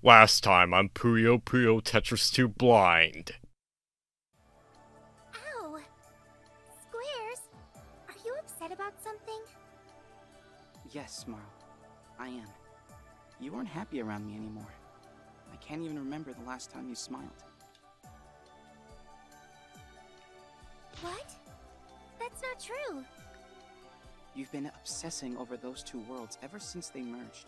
Last time on Puyo Tetris 2 Blind. Ow! Squares, are you upset about something? Yes, Marl. I am. You aren't happy around me anymore. I can't even remember the last time you smiled. What? That's not true. You've been obsessing over those two worlds ever since they merged.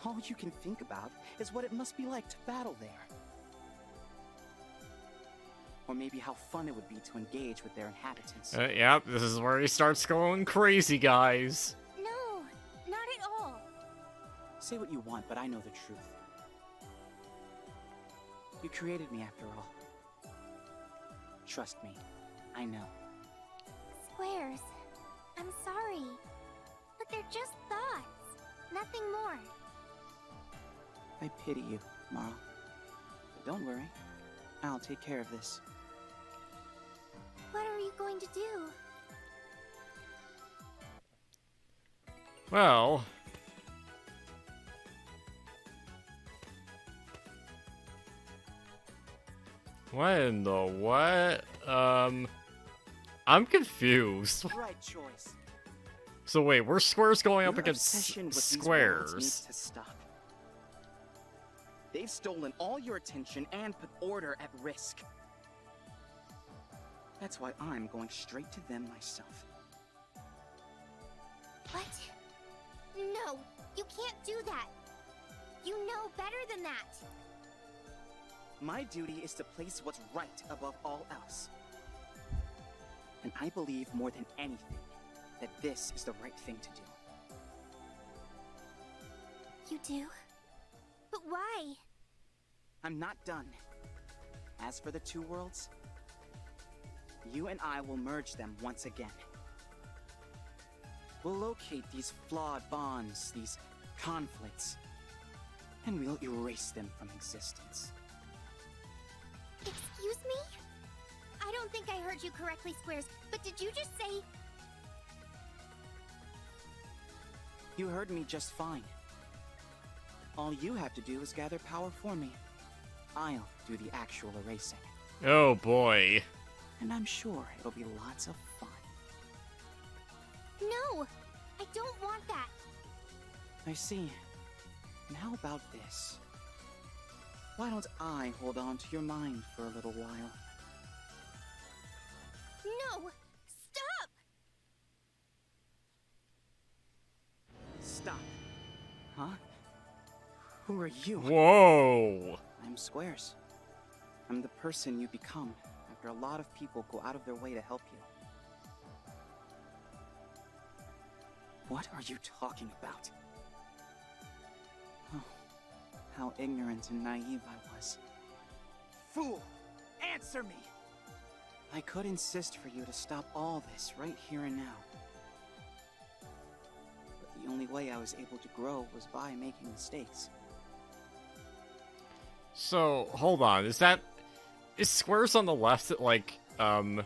All you can think about is what it must be like to battle there. Or maybe how fun it would be to engage with their inhabitants. Yep, this is where he starts going crazy, guys. No, not at all. Say what you want, but I know the truth. You created me after all. Trust me, I know. Squares, I'm sorry. But they're just thoughts, nothing more. I pity you, Marl. But don't worry, I'll take care of this. What are you going to do? Well... what in the what? I'm confused. Right choice. So wait, we're squares going up Your against obsession with these worlds needs squares. to stop. They've stolen all your attention and put order at risk. That's why I'm going straight to them myself. What? No, you can't do that. You know better than that. My duty is to place what's right above all else. And I believe more than anything that this is the right thing to do. You do? But why? I'm not done. As for the two worlds, you and I will merge them once again. We'll locate these flawed bonds, these conflicts, and we'll erase them from existence. Excuse me? I don't think I heard you correctly, Squares, but did you just say... You heard me just fine. All you have to do is gather power for me. I'll do the actual erasing. Oh boy. And I'm sure it'll be lots of fun. No! I don't want that! I see. And how about this? Why don't I hold on to your mind for a little while? No! Stop! Stop. Huh? Who are you? Whoa. I'm Squares. I'm the person you become after a lot of people go out of their way to help you. What are you talking about? Oh, how ignorant and naive I was. Fool! Answer me! I could insist for you to stop all this right here and now. But the only way I was able to grow was by making mistakes. So, hold on, is squares on the left, like, the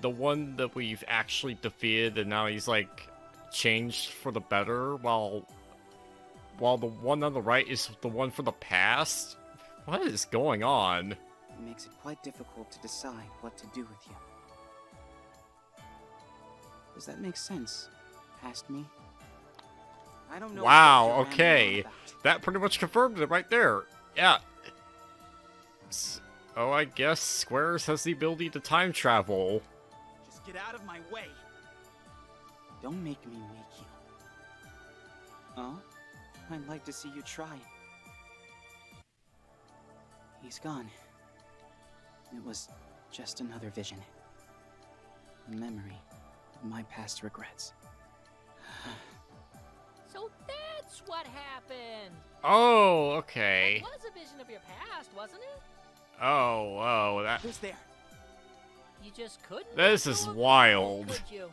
one that we've actually defeated and now he's, like, changed for the better, while the one on the right is the one for the past? What is going on? It makes it quite difficult to decide what to do with you. Does that make sense? Past me? I don't know. Wow, what you're okay. rambling about. That pretty much confirmed it right there. Yeah. Oh, I guess Squares has the ability to time travel. Just get out of my way. Don't make me make you. Oh? I'd like to see you try. He's gone. It was just another vision. A memory of my past regrets. So that's what happened. Oh, okay. It was a vision of your past, wasn't it? Oh, that... Who's there? You just couldn't. This let is go of wild. control, could you?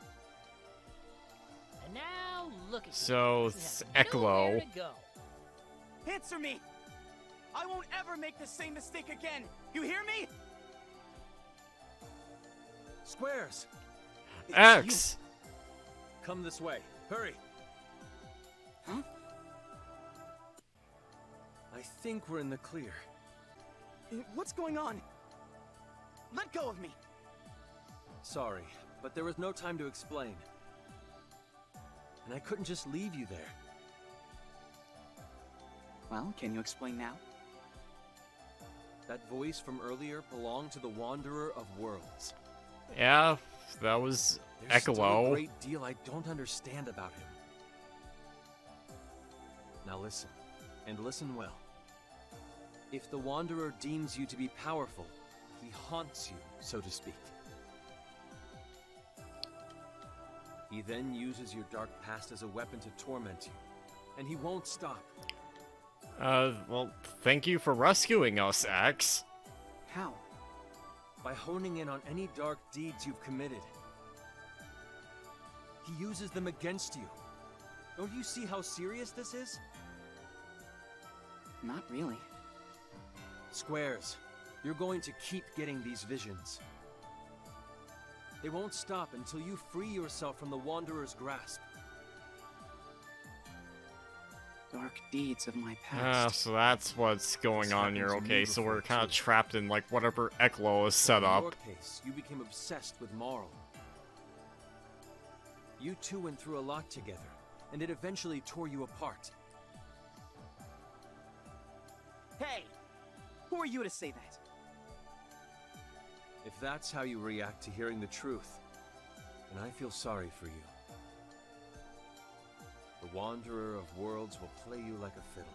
And now look at you. So, You it's have nowhere Eklo. to go. Answer me! I won't ever make the same mistake again! You hear me? Squares, It's X! come this way. Hurry. Huh? I think we're in the clear. What's going on? Let go of me! Sorry, but there was no time to explain. And I couldn't just leave you there. Well, can you explain now? That voice from earlier belonged to the Wanderer of Worlds. Yeah, that was There's still a Ekalo. great deal I don't understand about him. Now listen, and listen well. If the Wanderer deems you to be powerful, he haunts you, so to speak. He then uses your dark past as a weapon to torment you, and he won't stop. Well, thank you for rescuing us, X. How? By honing in on any dark deeds you've committed. He uses them against you. Don't you see how serious this is? Not really. Squares, you're going to keep getting these visions. They won't stop until you free yourself from the Wanderer's grasp. Dark deeds of my past. So that's what's going This on here. happened to Okay, me so we're before, kind of too. trapped in, like, whatever Eklo is set In up. your case, you became obsessed with Marl. You two went through a lot together, and it eventually tore you apart. Hey! Who are you to say that? If that's how you react to hearing the truth, then I feel sorry for you. The Wanderer of Worlds will play you like a fiddle.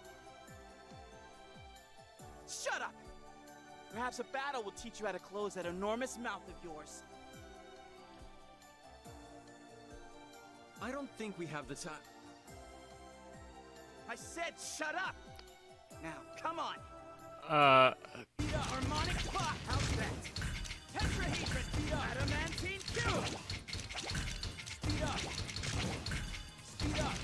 Shut up! Perhaps a battle will teach you how to close that enormous mouth of yours. I don't think we have the time. I said shut up! Now, come on! Vita Harmonic Clock! How's that? Tetrahedron Vita Adamantine Cube! Speed up! Speed up!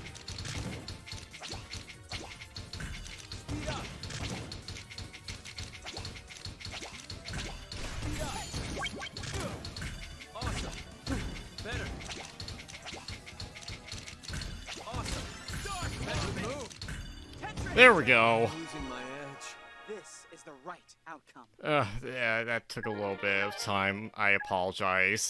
Speed up! Speed up! Awesome. Better. Awesome. Dark Better move. There we go. Losing my edge. This is the right outcome. Yeah, that took a little bit of time. I apologize.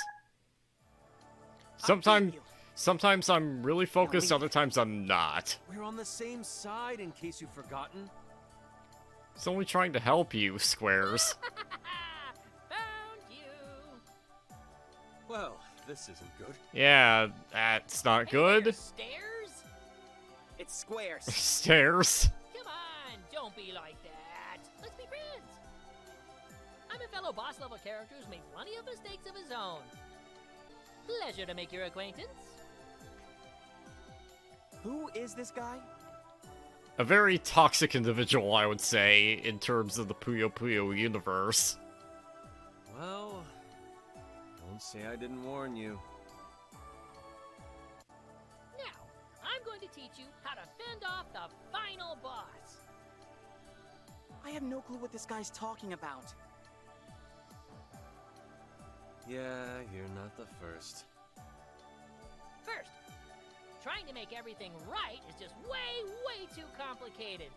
I Sometimes, beat you. sometimes I'm really focused, leave. other times I'm not. We're on the same side, in case you've forgotten. It's only trying to help you, Squares. Found you. Well, this isn't good. Yeah, that's not Hey there, good. Stairs? It's squares. Stairs. Come on, don't be like that. Let's be friends. I'm a fellow boss level character who's made plenty of mistakes of his own. Pleasure to make your acquaintance. Who is this guy? A very toxic individual, I would say, in terms of the Puyo Puyo universe. Well, don't say I didn't warn you. Now, I'm going to teach you how to fend off the final boss. I have no clue what this guy's talking about. Yeah, you're not the first. First, trying to make everything right is just way too complicated.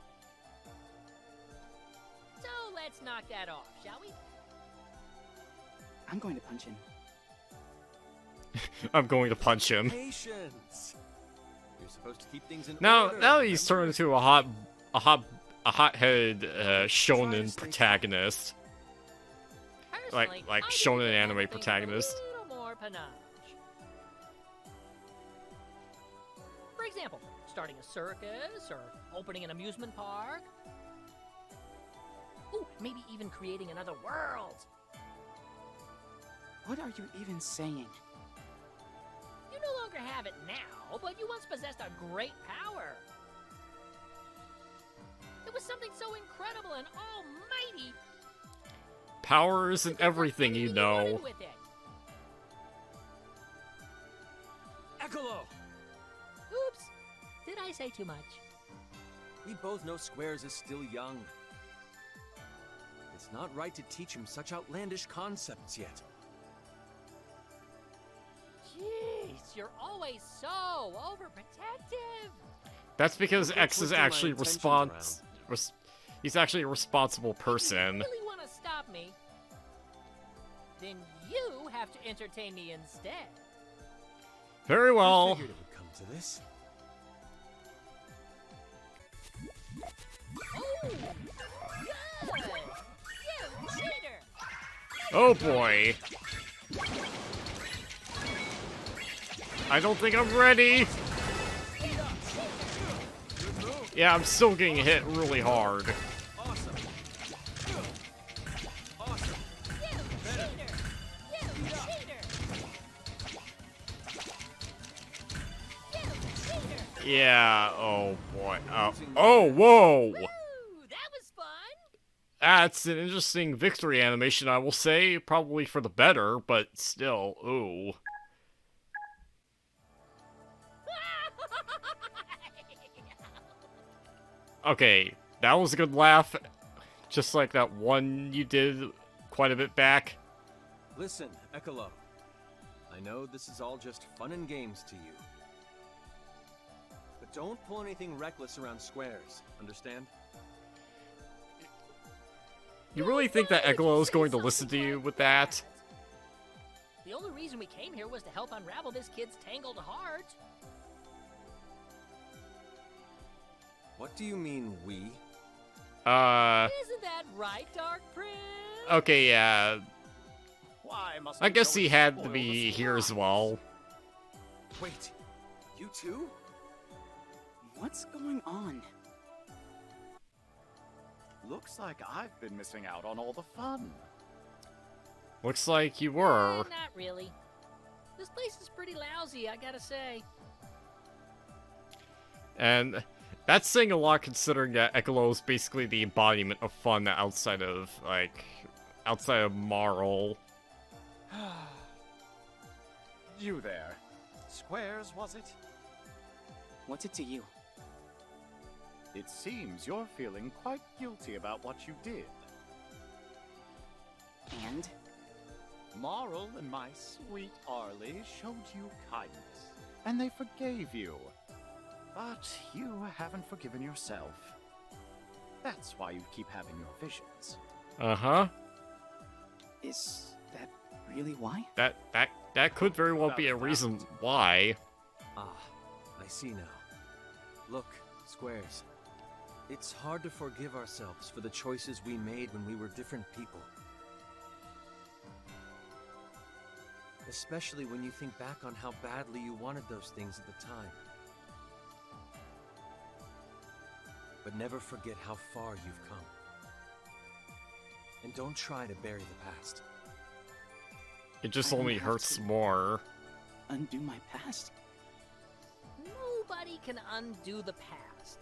So let's knock that off, shall we? I'm going to punch him. I'm going to punch him. Patience. You're supposed to keep things in Now, order. now he's turned into a hot-headed shonen protagonist. Personally, like I shonen believe anime everything with protagonist. A little more panache. For example, starting a circus or opening an amusement park. Ooh, maybe even creating another world. What are you even saying? You no longer have it now, but you once possessed a great power. It was something so incredible and almighty. Power isn't you could do everything, you anything know. wanted with it. Ekalo! Oops, did I say too much? We both know Squares is still young. It's not right to teach him such outlandish concepts yet. Jeez, you're always so overprotective. That's because Quit X is twisting my actually intentions he's actually a responsible If person. you really want to stop me, then you have to entertain me instead. Very I well. figured it would come to this. Oh, good! You cheater! Oh boy. I don't think I'm ready. Yeah, I'm still getting hit really hard. Awesome. Awesome. You cheater! You cheater! You cheater! Yeah, oh boy. Oh, whoa! Woo! That was fun! That's an interesting victory animation, I will say. Probably for the better, but still, ooh. Okay, that was a good laugh. Just like that one you did quite a bit back. Listen, Ekalo. I know this is all just fun and games to you. But don't pull anything reckless around squares, understand? You really think that Ekalo is going to listen to you with that? The only reason we came here was to help unravel this kid's tangled heart. What do you mean, we? Isn't that right, Dark Prince? Okay, yeah. Why must I we guess go he and had spoil to the be here as well. Wait, you too? What's going on? Looks like I've been missing out on all the fun. Looks like you were. Not really. This place is pretty lousy, I gotta say. And that's saying a lot considering that Ekalo is basically the embodiment of fun outside of Marl. You there. Squares, was it? What's it to you? It seems you're feeling quite guilty about what you did. And? Marl and my sweet Arlie showed you kindness, and they forgave you. But you haven't forgiven yourself. That's why you keep having your visions. Uh-huh. Is that really why? That could very well be a reason why. Ah, I see now. Look, Squares. It's hard to forgive ourselves for the choices we made when we were different people. Especially when you think back on how badly you wanted those things at the time. But never forget how far you've come. And don't try to bury the past. It just I don't only have hurts to. more. Undo my past? Nobody can undo the past.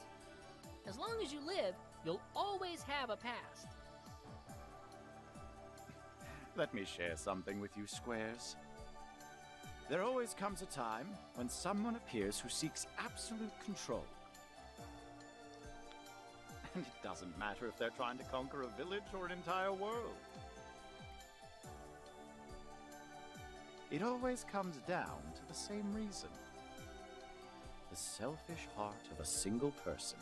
As long as you live, you'll always have a past. Let me share something with you, Squares. There always comes a time when someone appears who seeks absolute control. And it doesn't matter if they're trying to conquer a village or an entire world. It always comes down to the same reason. The selfish heart of a single person.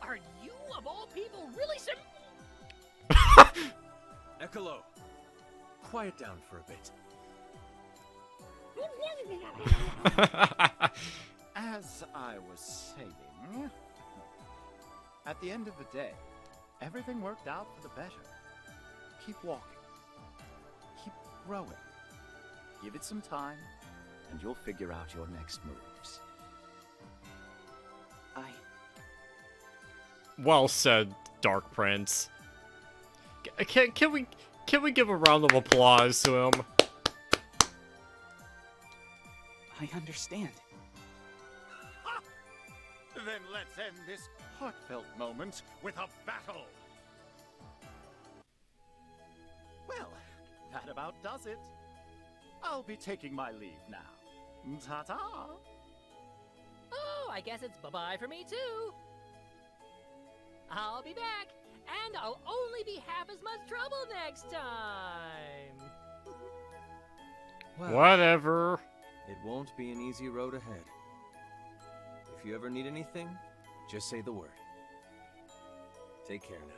Are you, of all people, really Ekalo! Quiet down for a bit. As I was saying, at the end of the day, everything worked out for the better. Keep walking. Keep growing. Give it some time, and you'll figure out your next moves. Well said, Dark Prince. Can we give a round of applause to him? I understand. Then let's end this heartfelt moment with a battle. Well, that about does it. I'll be taking my leave now. Ta-ta! Oh, I guess it's bye-bye for me, too. I'll be back, and I'll only be half as much trouble next time. Well, Whatever. it won't be an easy road ahead. If you ever need anything, just say the word. Take care now.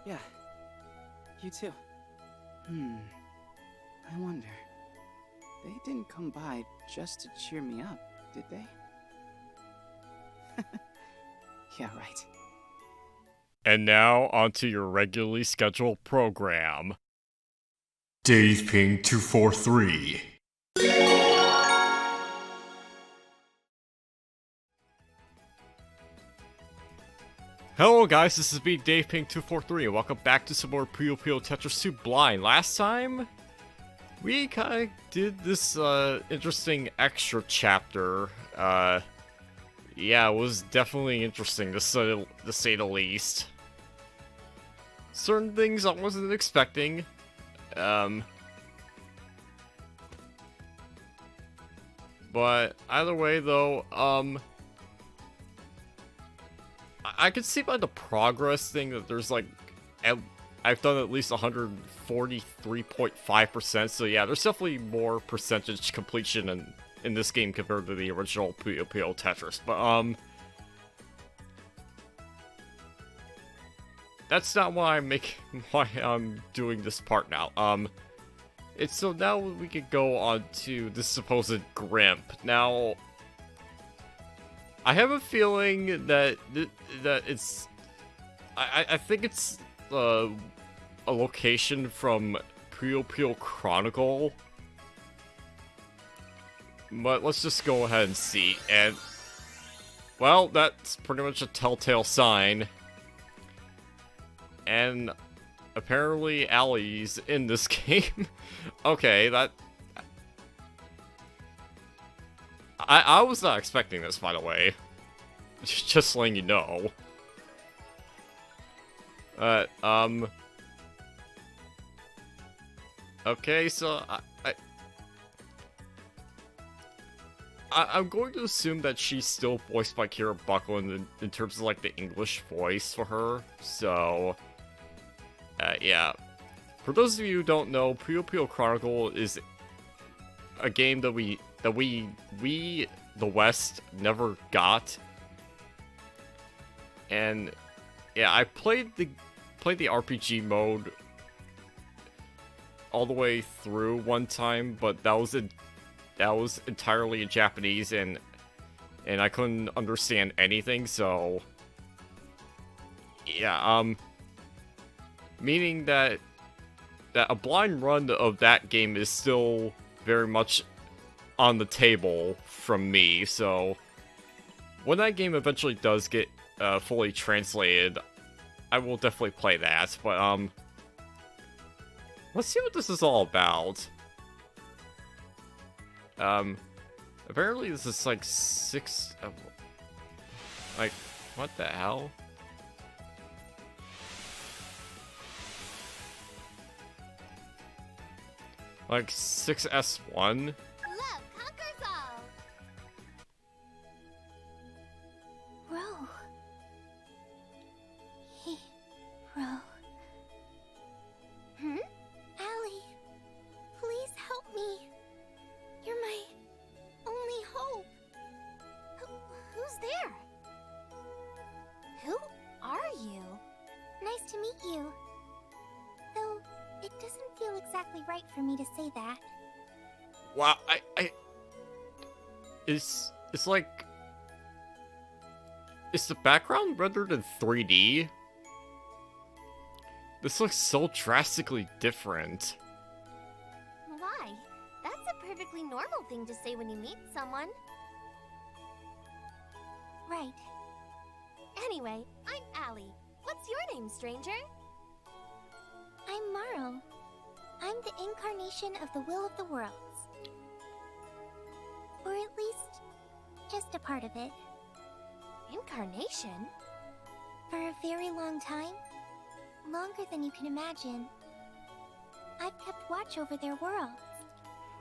Yeah. You too. I wonder. They didn't come by just to cheer me up, did they? Yeah, right. And now, onto your regularly scheduled program. Dave Ping 243. Hello guys, this is me, Dave Ping 243, and welcome back to some more Puyo Tetris 2 Blind. Last time, we kinda did this, interesting extra chapter. Yeah, it was definitely interesting, to say the least. Certain things I wasn't expecting. But either way, though, I could see by the progress thing that there's like, I've done at least 143.5%. So yeah, there's definitely more percentage completion in this game compared to the original Puyo Tetris. But that's not why I'm doing this part now. So now we could go on to the supposed Grimp. Now, I have a feeling that it's, I think it's a location from Puyo Chronicle. But let's just go ahead and see. And, well, that's pretty much a telltale sign. And apparently Allie's in this game. Okay, that... I was not expecting this, by the way. Just letting you know. Okay, so I'm going to assume that she's still voiced by Kira Buckland in terms of, like, the English voice for her, so... yeah. For those of you who don't know, Puyo Chronicle is a game that we, the West, never got. And, yeah, I played the RPG mode all the way through one time, but that was entirely in Japanese, and I couldn't understand anything, so... Yeah, meaning that a blind run of that game is still very much on the table from me, so when that game eventually does get fully translated, I will definitely play that. But let's see what this is all about. Apparently this is like like, what the hell? Like 6S1? Love conquers all. Row. Hey, Row. Allie, please help me. You're my only hope. Who's there? Who are you? Nice to meet you. Though, it doesn't feel exactly right for me to say that. Wow, it's like... Is the background rendered in 3D? This looks so drastically different. Why? That's a perfectly normal thing to say when you meet someone. Right. Anyway, I'm Allie. What's your name, stranger? I'm Marl. I'm the incarnation of the will of the worlds. Or at least, just a part of it. Incarnation? For a very long time, longer than you can imagine, I've kept watch over their worlds.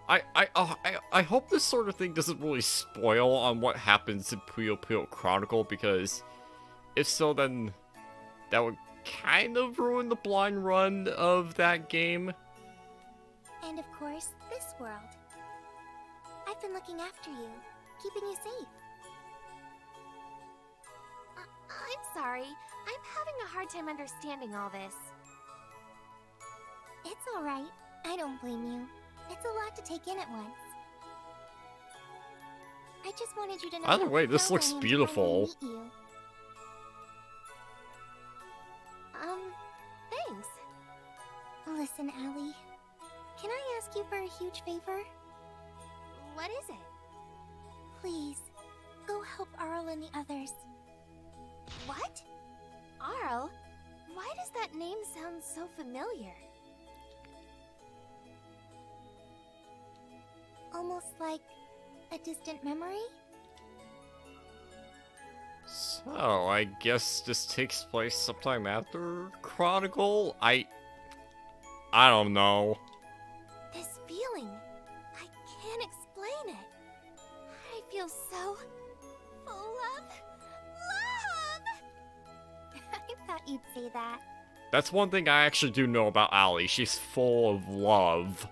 I hope this sort of thing doesn't really spoil on what happens in Puyo Chronicle, because if so, then that would kind of ruin the blind run of that game. And of course, this world. I've been looking after you, keeping you safe. I'm sorry. I'm having a hard time understanding all this. It's alright. I don't blame you. It's a lot to take in at once. I just wanted you to know. Either way, how this proud looks I am to beautiful. finally meet you. Thanks. Listen, Allie. Can I ask you for a huge favor? What is it? Please, go help Arl and the others. What? Arl? Why does that name sound so familiar? Almost like a distant memory? So, I guess this takes place sometime after Chronicle? I don't know. This feeling, I can't explain it. I feel so full of love. I thought you'd say that. That's one thing I actually do know about Allie. She's full of love.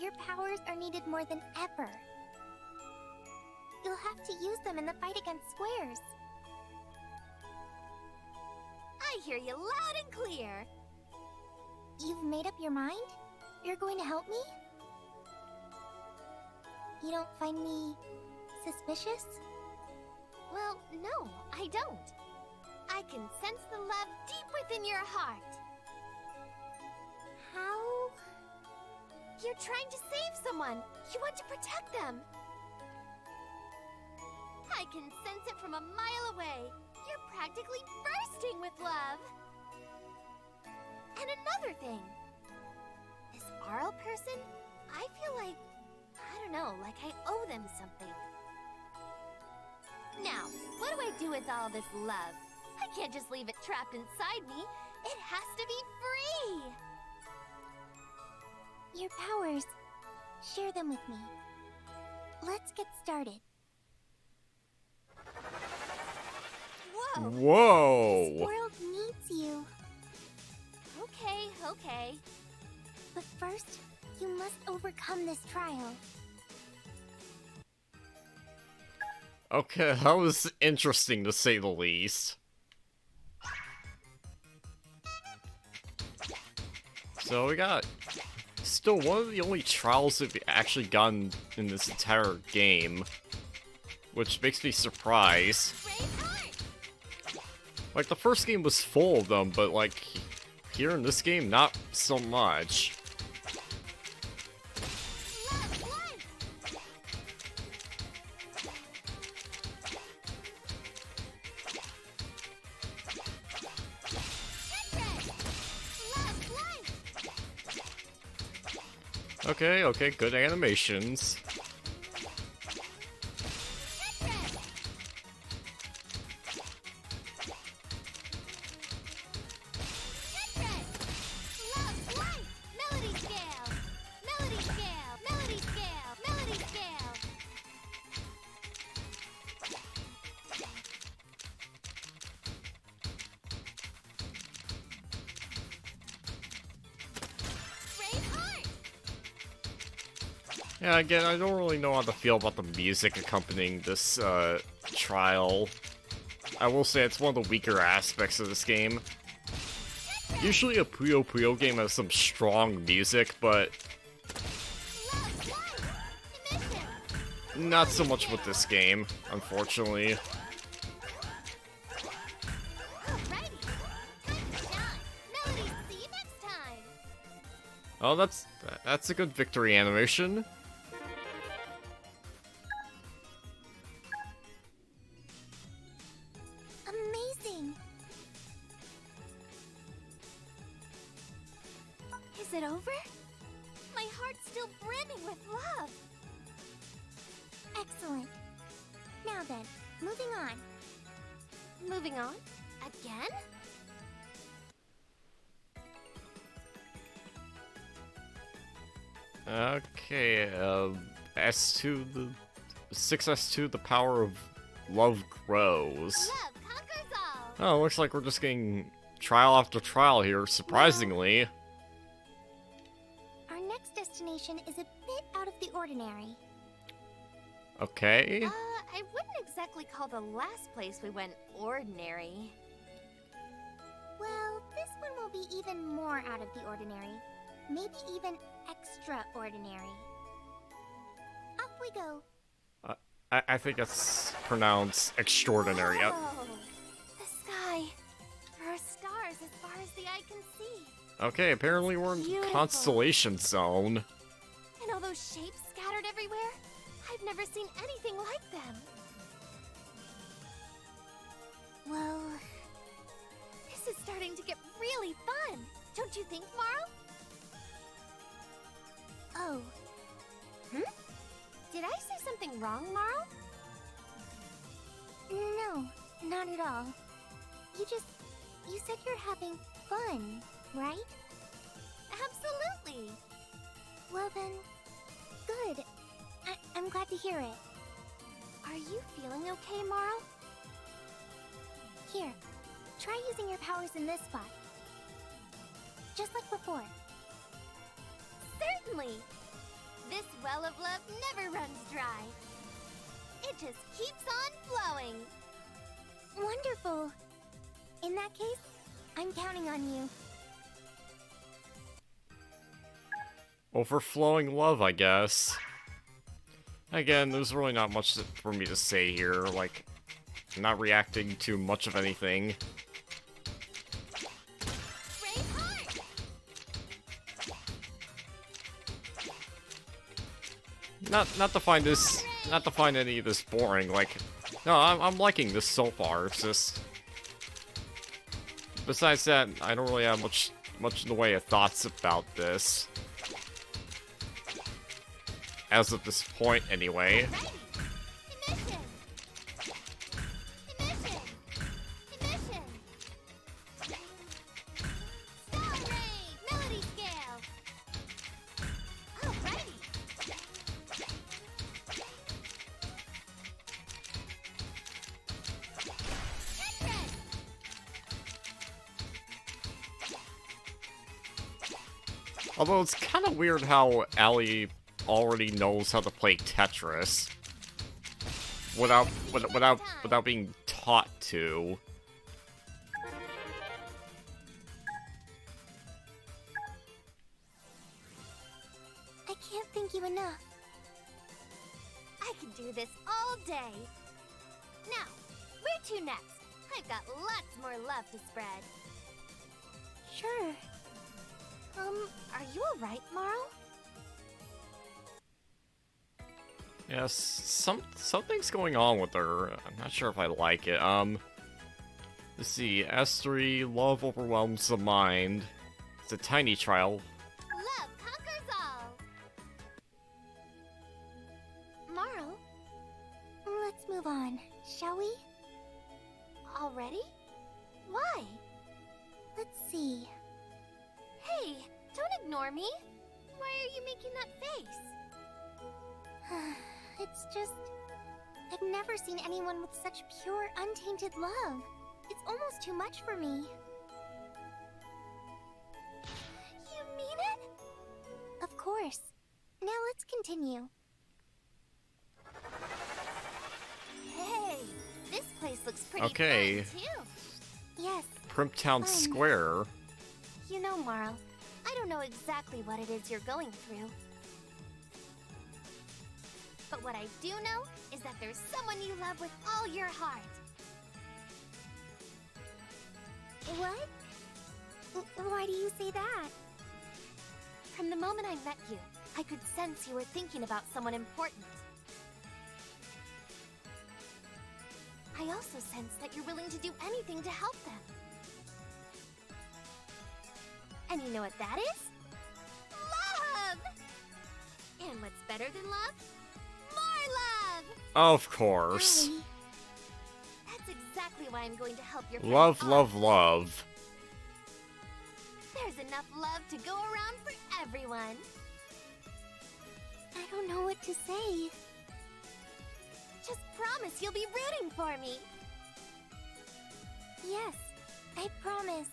Your powers are needed more than ever. You'll have to use them in the fight against squares. I hear you loud and clear. You've made up your mind? You're going to help me? You don't find me suspicious? Well, no, I don't. I can sense the love deep within your heart. How? You're trying to save someone. You want to protect them. I can sense it from a mile away. You're practically bursting with love. And another thing. This Arl person, I feel like, I don't know, like I owe them something. Now, what do I do with all this love? I can't just leave it trapped inside me. It has to be free. Your powers. Share them with me. Let's get started. Whoa! Whoa! This world needs you. Okay, okay. But first, you must overcome this trial. Okay, that was interesting to say the least. So we got still one of the only trials that we've actually gotten in this entire game, which makes me surprised. Like, the first game was full of them, but like, here in this game, not so much. Okay, okay, good animations. Yeah, again, I don't really know how to feel about the music accompanying this, trial. I will say it's one of the weaker aspects of this game. Usually a Puyo Puyo game has some strong music, but not so much with this game, unfortunately. Oh, that's a good victory animation. Amazing! Is it over? My heart's still brimming with love. Excellent. Now then, moving on. Moving on? Again? Okay, S2, the 6S2, the power of love grows. Love conquers all! Oh, looks like we're just getting trial after trial here, surprisingly. Our next destination is a bit out of the ordinary. Okay. I wouldn't exactly call the last place we went ordinary. one will be even more out of the ordinary. Maybe even extraordinary. Off we go. I think it's pronounced extraordinary. Whoa. The sky. There are stars as far as the eye can see. Okay, apparently we're in Beautiful. Constellation Zone. And all those shapes scattered everywhere? I've never seen anything like them. Well, this is starting to get really fun. Don't you think, Marl? Oh. Did I say something wrong, Marl? No, not at all. You said you're having fun, right? Absolutely. Well then, good. I'm glad to hear it. Are you feeling okay, Marl? Here, try using your powers in this spot. Just like before. Certainly! This well of love never runs dry. It just keeps on flowing. Wonderful. In that case, I'm counting on you. Overflowing love, I guess. Again, there's really not much for me to say here. Like, I'm not reacting to much of anything. Brave heart! Not to find any of this boring. Like, no, I'm liking this so far. It's just, besides that, I don't really have much in the way of thoughts about this. As of this point, anyway. Ready! Emission! Emission! Emission! Star Raid! Melody scale! Alrighty! Tetris! Although it's kind of weird how Allie already knows how to play Tetris without being taught to. I can't thank you enough. I could do this all day. Now, where to next? I've got lots more love to spread. Sure. Are you alright, Marl? Yes, something's going on with her. I'm not sure if I like it. Let's see. S3, love overwhelms the mind. It's a tiny trial. Love conquers all. Marl, let's move on, shall we? Already? Why? Let's see. Hey, don't ignore me. Why are you making that face? It's just, I've never seen anyone with such pure, untainted love. It's almost too much for me. You mean it? Of course. Now let's continue. Hey, this place looks pretty Okay. fun, too. Yes, Grimptown Fun. Square. you know, Marl, I don't know exactly what it is you're going through. But what I do know is that there's someone you love with all your heart. What? Why do you say that? From the moment I met you, I could sense you were thinking about someone important. I also sense that you're willing to do anything to help them. And you know what that is? Love! And what's better than love? More love! Of course. Allie, that's exactly why I'm going to help your friend Love, Ollie. love, love. There's enough love to go around for everyone. I don't know what to say. Just promise you'll be rooting for me. Yes, I promise.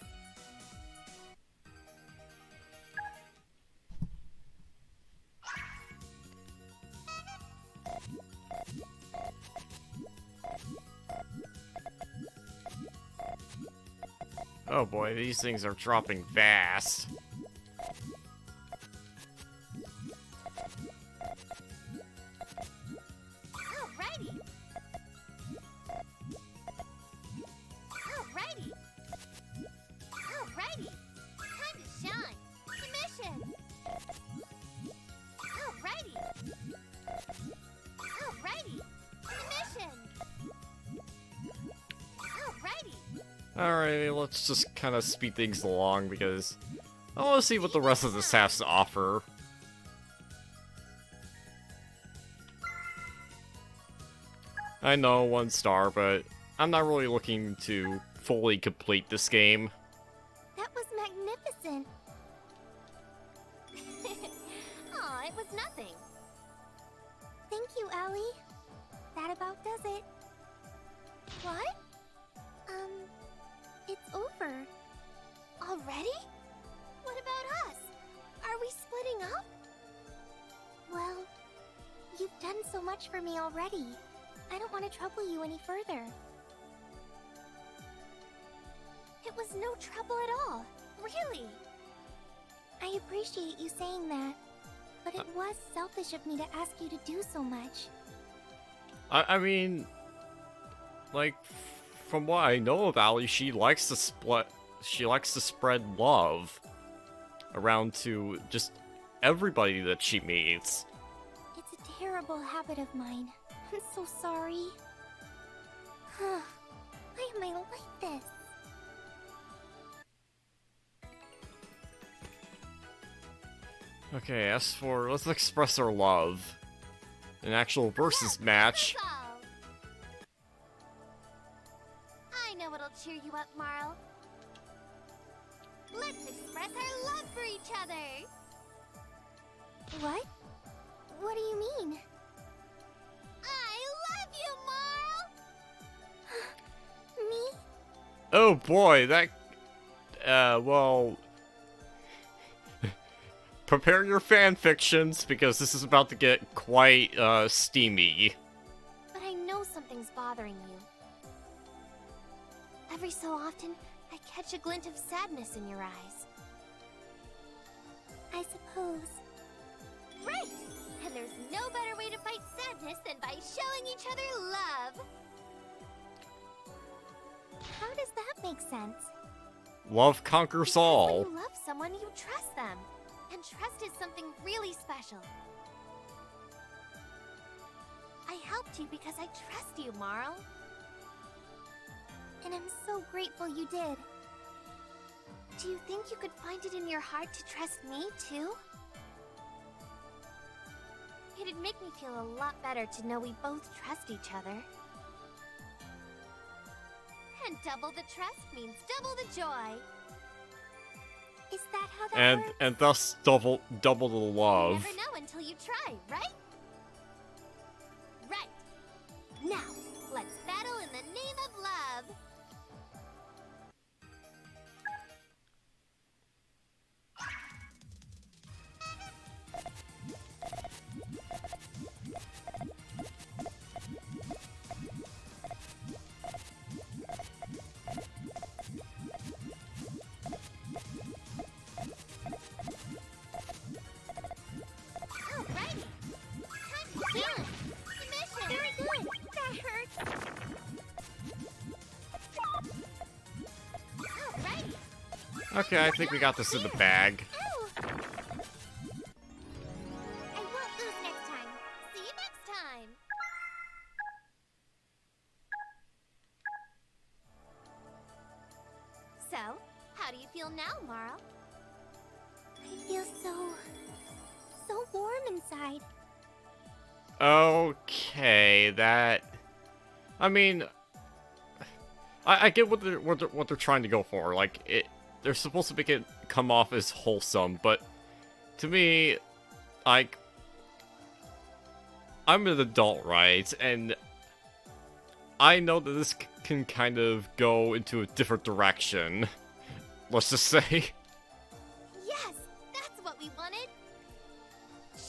Oh boy, these things are dropping fast. Alrighty. Alrighty. Alrighty. Time to shine. Submission. Alrighty. Alrighty. Submission. Alrighty. Alright, let's just kind of speed things along because I want to see what the rest of this has to offer. I know, 1 star, but I'm not really looking to fully complete this game. That was magnificent. Aw, it was nothing. Thank you, Allie. That about does it. What? It's over. Already? What about us? Are we splitting up? Well, you've done so much for me already. I don't want to trouble you any further. It was no trouble at all. Really. I appreciate you saying that, but it was selfish of me to ask you to do so much. I mean, like, from what I know of Allie, she likes to spread love around to just everybody that she meets. It's a terrible habit of mine. I'm so sorry. Why am I like this? Okay, as for let's express our love. An actual versus match. I know what'll cheer you up, Marl. Let's express our love for each other. What? What do you mean? I love you, Marl! Me? Oh boy, that well, prepare your fan fictions because this is about to get quite steamy. But I know something's bothering you. Every so often, I catch a glint of sadness in your eyes. I suppose. Right! And there's no better way to fight sadness than by showing each other love. How does that make sense? Love conquers When all. you love someone, you trust them. And trust is something really special. I helped you because I trust you, Marl. And I'm so grateful you did. Do you think you could find it in your heart to trust me, too? It'd make me feel a lot better to know we both trust each other. And double the trust means double the joy. Is that how that works? And thus double the You love. never know until you try, right? Right. Now, let's battle in the name of love. Alrighty. Time to shine. Submission. Very good. That hurts. Alrighty. Okay, I think we got this in the bag. Ow. I won't lose next time. See you next time. So, how do you feel now, Marl? I feel so warm inside. Okay, that. I mean, I get what they're trying to go for. Like they're supposed to make it come off as wholesome, but to me, like, I'm an adult, right? And I know that this can kind of go into a different direction. Let's just say. Yes, that's what we wanted.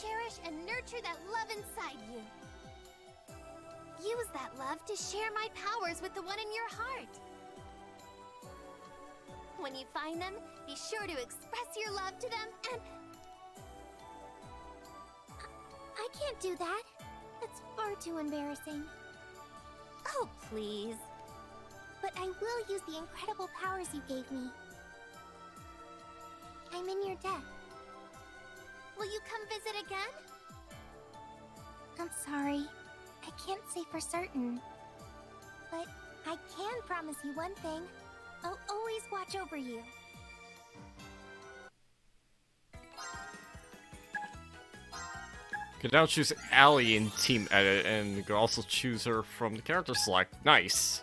Cherish and nurture that love inside you. Use that love to share my powers with the one in your heart. when you find them, be sure to express your love to them and... I can't do that. That's far too embarrassing. Oh, please. But I will use the incredible powers you gave me. I'm in your debt. Will you come visit again? I'm sorry. I can't say for certain. But I can promise you one thing. I'll always watch over you. You can now choose Allie in Team Edit, and you can also choose her from the character select. Nice.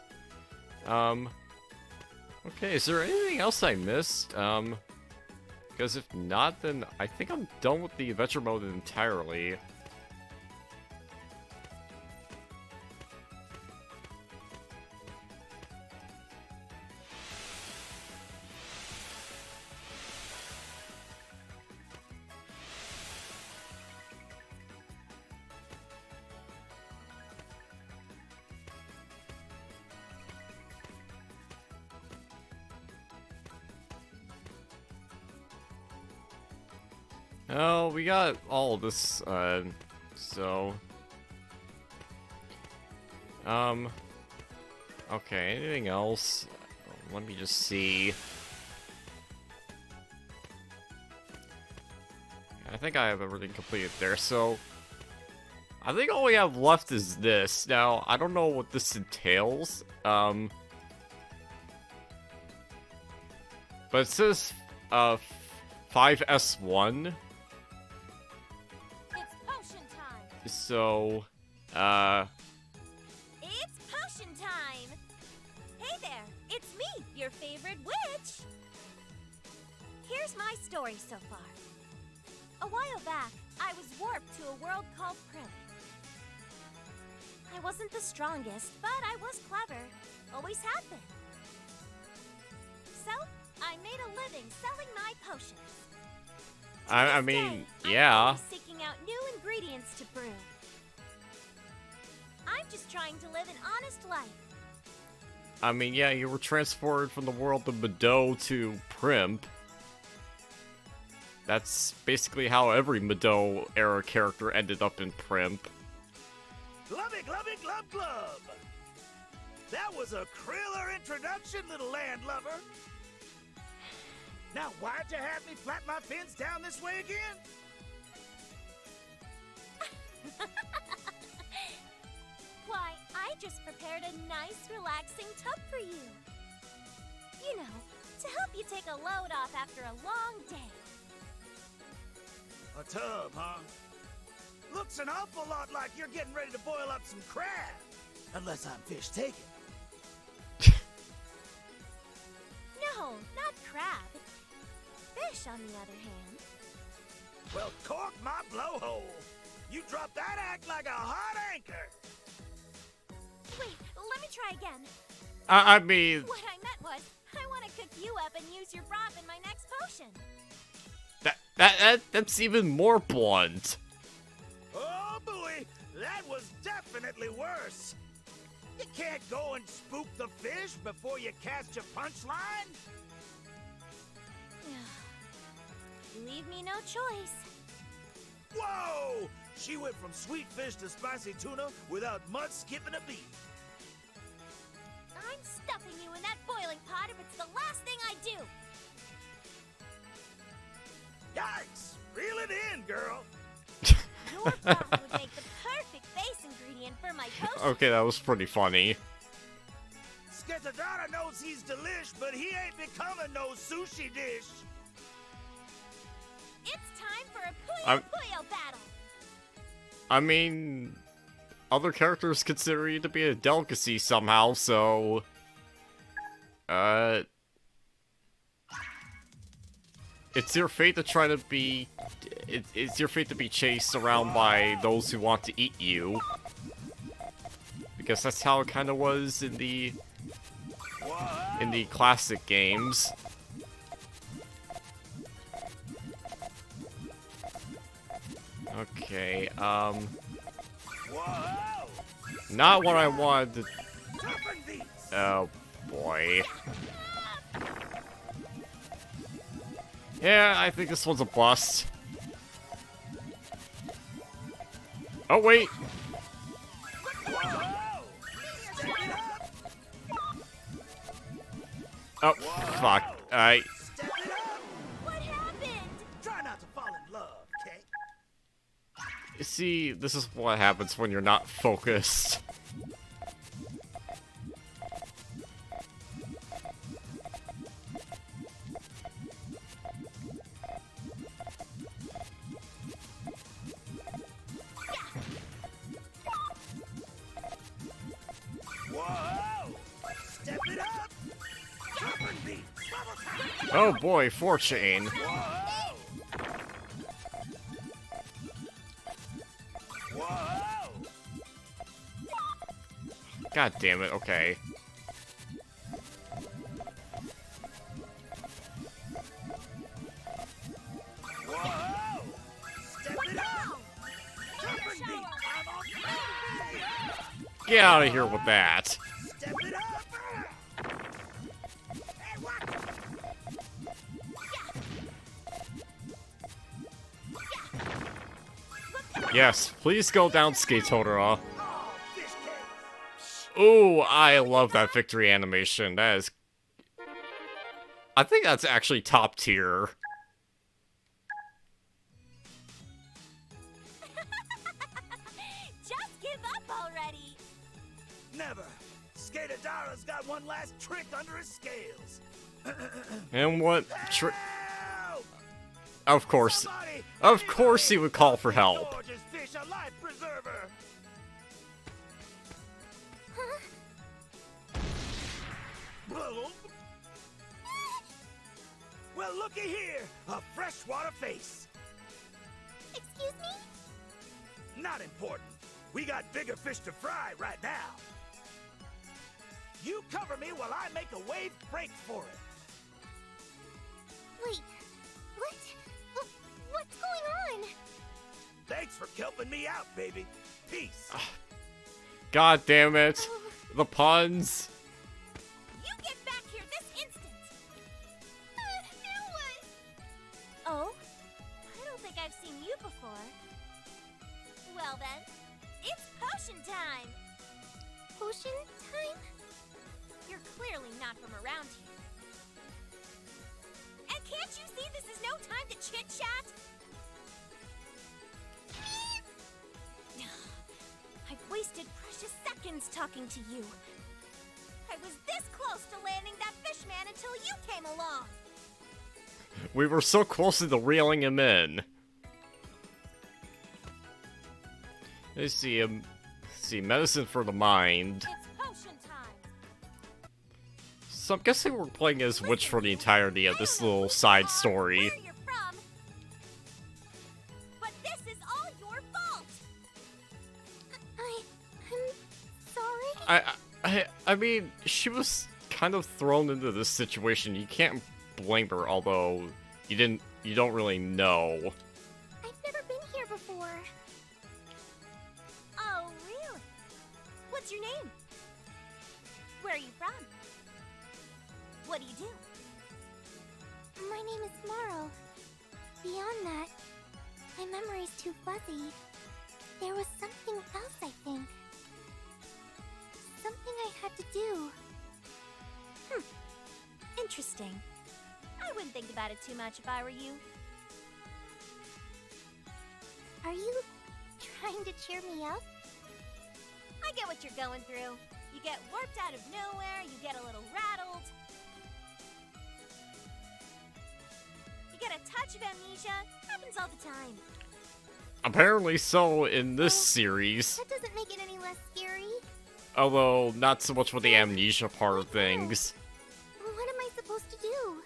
Okay, is there anything else I missed? Because if not, then I think I'm done with the adventure mode entirely. Oh, we got all of this, so... Okay, anything else? Let me just see. I think I have everything completed there, so... I think all we have left is this. Now, I don't know what this entails, but it says, 5S1. It's potion time! So, It's potion time! Hey there, it's me, your favorite witch! Here's my story so far. A while back, I was warped to a world called Grimp. I wasn't the strongest, but I was clever. Always have been. So, I made a living selling my potions. I mean, yeah. I'm always seeking out new ingredients to brew. I'm just trying to live an honest life. I mean, yeah, you were transported from the world of Mado to Primp. That's basically how every Mado era character ended up in Primp. Glubby, glubby, glub, glub! That was a kriller introduction, little landlubber! Now, why'd you have me flap my fins down this way again? Why, I just prepared a nice, relaxing tub for you. You know, to help you take a load off after a long day. A tub, huh? Looks an awful lot like you're getting ready to boil up some crab. Unless I'm fish taken. No, not crab. Fish, on the other hand. Well, cork my blowhole. You dropped that act like a hot anchor. Wait, let me try again. I mean... What I meant was, I want to cook you up and use your broth in my next potion. That's even more blunt. Oh, boy, that was definitely worse. You can't go and spook the fish before you cast your punchline. You leave me no choice. Whoa! She went from sweet fish to spicy tuna without much skipping a beat. I'm stuffing you in that boiling pot if it's the last thing I do. Yikes! Reel it in, girl. Your broth would make the perfect base ingredient for my potion. Okay, that was pretty funny. Sketadara knows he's delish, but he ain't becoming no sushi dish. It's time for a I'm- Puyo battle. I mean... Other characters consider you to be a delicacy somehow, so... It's your fate to try to be... It's your fate to be chased around by those who want to eat you. Because that's how it kind of was in the... In the classic games. Okay, Whoa! not what I wanted to... Toughen these. Oh, boy. Yeah, I think this one's a bust. Oh, wait. Oh, fuck. Step it up. What happened? Try not to fall in love, okay? See, this is what happens when you're not focused. Whoa! Step it up. Jump and beat. Bubble time. Oh boy, 4-chain. Whoa! Whoa! God damn it, okay. Whoa! Step it up. Jump and beat. I'm on fire. Get out of here with that. Step it up. Hey, watch it. Yes, please go down, Skatodora. Oh, fish cakes. Ooh, I love that victory animation. That is... I think that's actually top tier. Just give up already. Never. Skatodara's got one last trick under his scales. And what... Help! Of course. Somebody, Of course he would call for help. Gorgeous fish, a life preserver. Well, looky here, a freshwater face. Excuse me? Not important. We got bigger fish to fry right now. You cover me while I make a wave break for it. Wait, what? What's going on? Thanks for helping me out, baby. Peace. God damn it. The puns. You get back here this instant! Now what? Oh? I don't think I've seen you before. Well then, it's potion time! Potion time? You're clearly not from around here. And can't you see this is no time to chit-chat? I've wasted precious seconds talking to you. I was this close to landing that fish man until you came along. We were so close to reeling him in. Let's see, medicine for the mind. It's potion time. So I'm guessing we're playing as Witch for the entirety of this little side story. Where you're from, but this is all your fault. I'm sorry. I mean, she was kind of thrown into this situation. You can't blame her, although you don't really know. I've never been here before. Oh, really? What's your name? Where are you from? What do you do? My name is Morrow. Beyond that, my memory's too fuzzy. There was something else, I think. Something I had to do. Interesting. I wouldn't think about it too much if I were you. Are you trying to cheer me up? I get what you're going through. You get warped out of nowhere, you get a little rattled. You get a touch of amnesia. Happens all the time. Apparently so in this series. That doesn't make it any less scary. Although, not so much with the amnesia part of things. What am I supposed to do?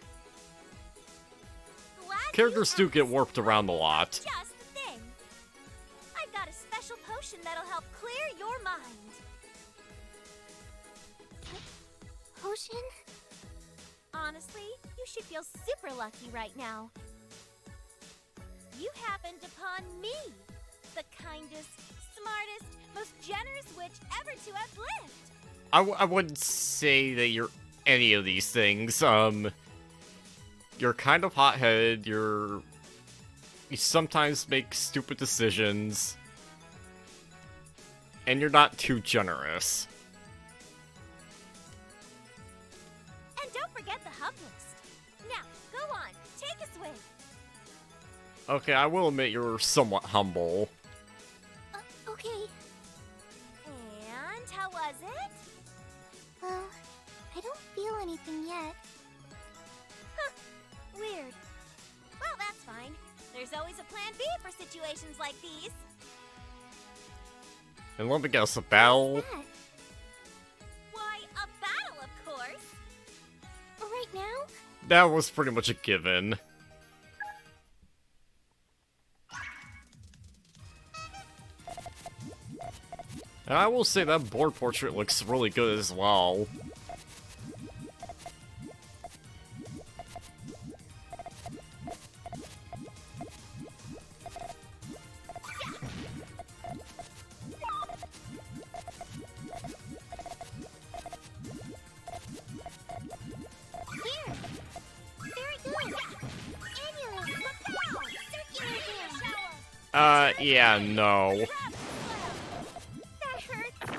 Glad Characters you do get asked. warped around a lot. Just the thing. I've got a special potion that'll help clear your mind. Potion? Honestly, you should feel super lucky right now. You happened upon me, the kindest, smartest, most generous witch ever to have lived. I wouldn't say that you're any of these things. you're kind of hot-headed, you sometimes make stupid decisions, and you're not too generous. And don't forget the hub list. Now, go on, take a swing. Okay, I will admit you're somewhat humble. Okay. And how was it? Well, I don't feel anything yet. Huh. Weird. Well, that's fine. There's always a plan B for situations like these. And let me guess, a battle? What's that? Why, a battle, of course. Right now? That was pretty much a given. And I will say that board portrait looks really good as well. Here. Very good. Annulus, propel, circular jam. Yeah, no. That hurts.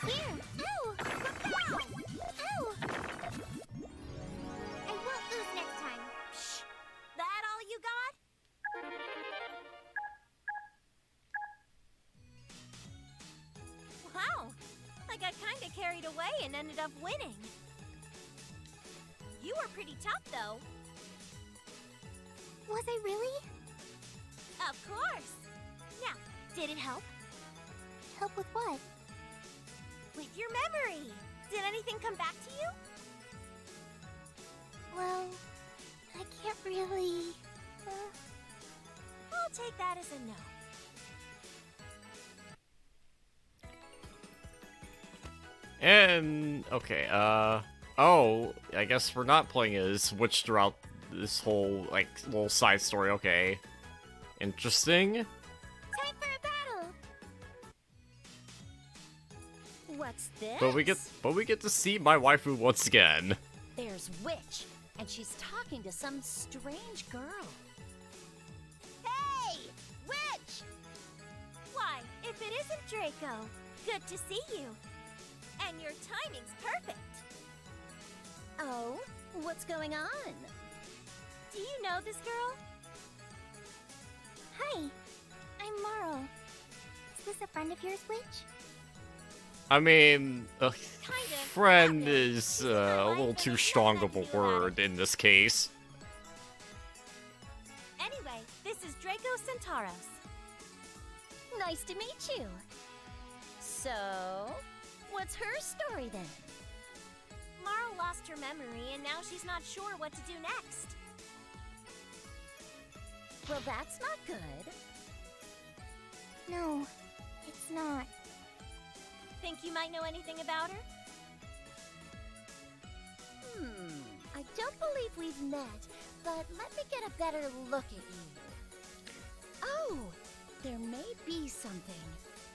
Here. Ow. Propel. Ow. I won't lose next time. Shh. That all you got? Wow. I got kinda carried away and ended up winning. You were pretty tough, though. Was I really? Of course. Now, did it help? Help with what? With your memory. Did anything come back to you? Well, I can't really... I'll take that as a no. And, okay, oh, I guess we're not playing as Witch throughout this whole, like, little side story, okay. Interesting. Time for a battle! What's this? But we get to see my waifu once again. There's Witch, and she's talking to some strange girl. Hey! Witch! Why, if it isn't Draco, good to see you. And your timing's perfect. Oh, what's going on? Do you know this girl? Hi, I'm Marl. Is this a friend of yours, Witch? I mean, Kinda. friend Kinda. is a little too strong of a word in this case. Anyway, this is Draco Centauros. Nice to meet you. So, what's her story then? Marl lost her memory, and now she's not sure what to do next. Well, that's not good. No, it's not. Think you might know anything about her? I don't believe we've met, but let me get a better look at you. Oh, there may be something.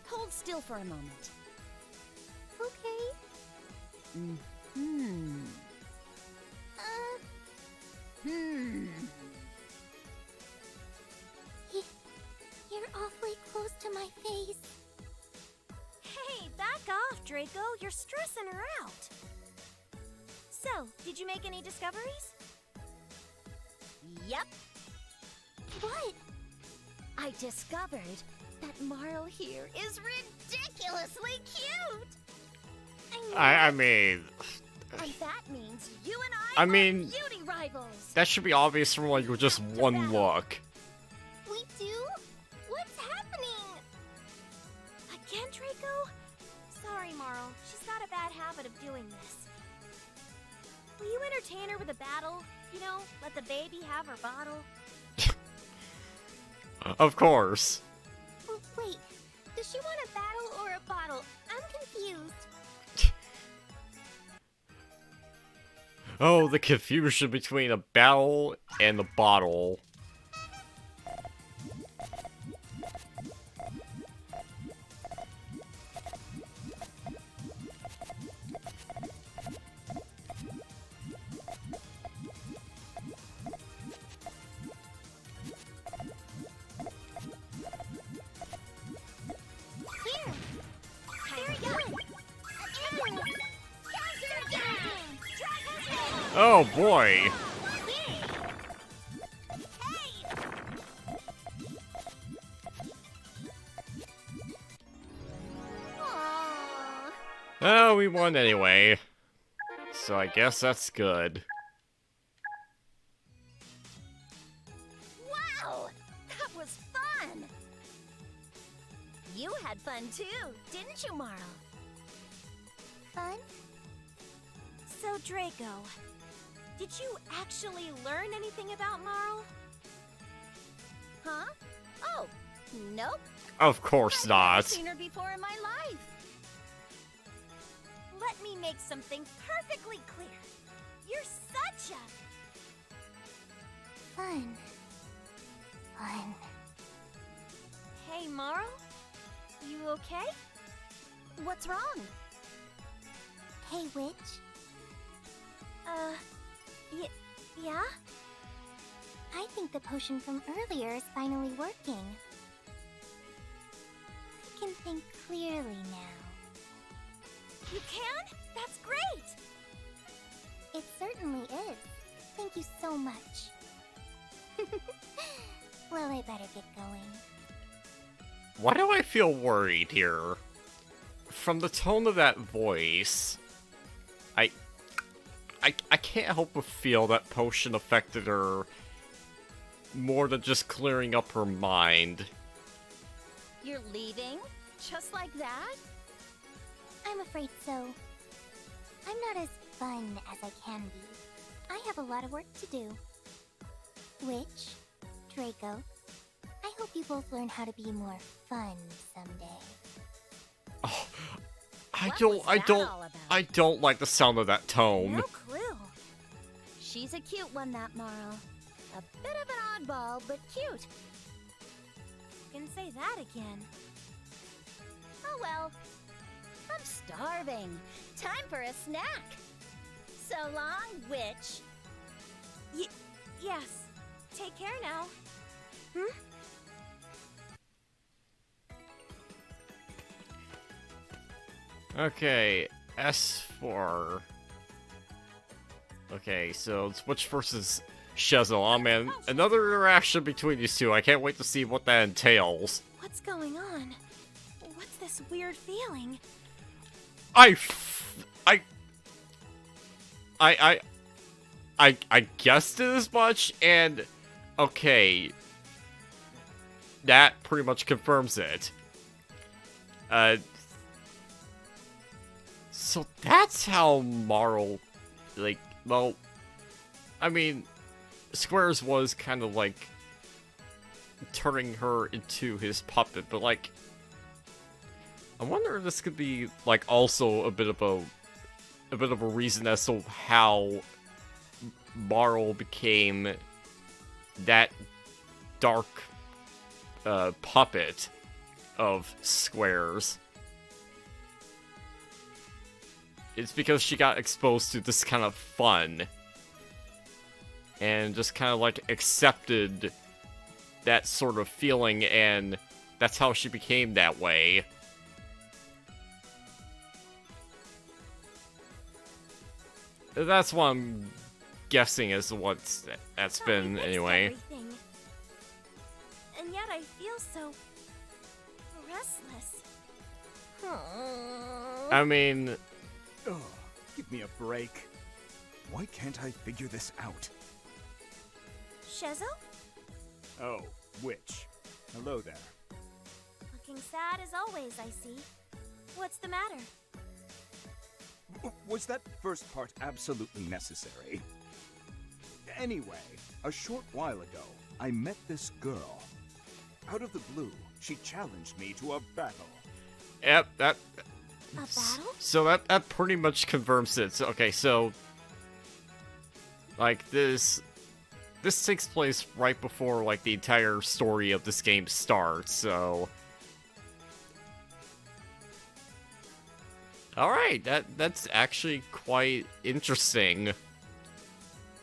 Hold still for a moment. Okay. You're awfully close to my face. Hey, back off, Draco. You're stressing her out. So, did you make any discoveries? Yep, What? I discovered that Marl here is ridiculously cute. I mean, And that means you and I are mean- beauty rivals. that should be obvious from like just one look. We do? What's happening? Again, Draco? Sorry, Marl. She's got a bad habit of doing this. Will you entertain her with a battle? You know, let the baby have her bottle? Of course. Wait, does she want a battle or a bottle? I'm confused. Oh, the confusion between a battle and the bottle. Oh boy. Aww. Oh, we won anyway. So I guess that's good. Wow! That was fun! You had fun too, didn't you, Marl? Fun? So, Draco, did you actually learn anything about Marl? Huh? Oh, nope. Of course I've never not. seen her before in my life. Let me make something perfectly clear. You're such a... Fun. Hey, Marl? You okay? What's wrong? Hey, Witch. Yeah? I think the potion from earlier is finally working. I can think clearly now. You can? That's great! It certainly is. Thank you so much. Well, I better get going. Why do I feel worried here? From the tone of that voice, I can't help but feel that potion affected her more than just clearing up her mind. You're leaving? Just like that? I'm afraid so. I'm not as fun as I can be. I have a lot of work to do. Witch, Draco, I hope you both learn how to be more fun someday. Oh, What was that all about? I don't like the sound of that tone. No clue. She's a cute one, that Marl. A bit of an oddball, but cute. You can say that again. Oh well. I'm starving. Time for a snack. So long, witch. Yes. Take care now. Okay, S4. Okay, so it's Witch versus Shezel. Oh man, another interaction between these two. I can't wait to see what that entails. What's going on? What's this weird feeling? I guessed it as much, and okay, that pretty much confirms it. So that's how Marl, like, well, I mean, Squares was kind of like turning her into his puppet, but like, I wonder if this could be like also a bit of a reason as to how Marl became that dark puppet of Squares. It's because she got exposed to this kind of fun and just kind of like accepted that sort of feeling, and that's how she became that way. That's what I'm guessing is what's that's been anyway. Everything. And yet I feel so restless. I mean, Oh, give me a break. Why can't I figure this out? Shezo? Oh, Witch. Hello there. Looking sad as always, I see. What's the matter? Was that first part absolutely necessary? Anyway, a short while ago, I met this girl. Out of the blue, she challenged me to a battle. yep, that. A battle? So that pretty much confirms it. So, okay, so like this takes place right before like the entire story of this game starts. So, all right, that's actually quite interesting.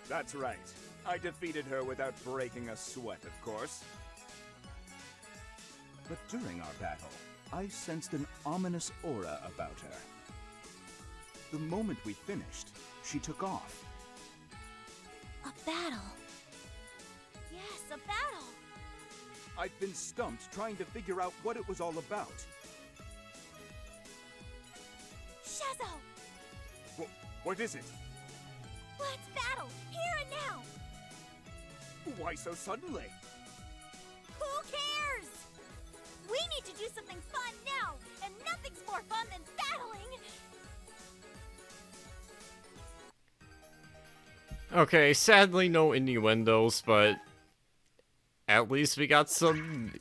That's right. I defeated her without breaking a sweat, of course. But during our battle, I sensed an ominous aura about her. The moment we finished, she took off. battle. Yes, a battle. I've been stumped trying to figure out what it was all about. Shazo! What is it? Let's battle, here and now! Why so suddenly? Who cares? We need to do something fun now, and nothing's more fun than battling! Okay, sadly no innuendos, but at least we got some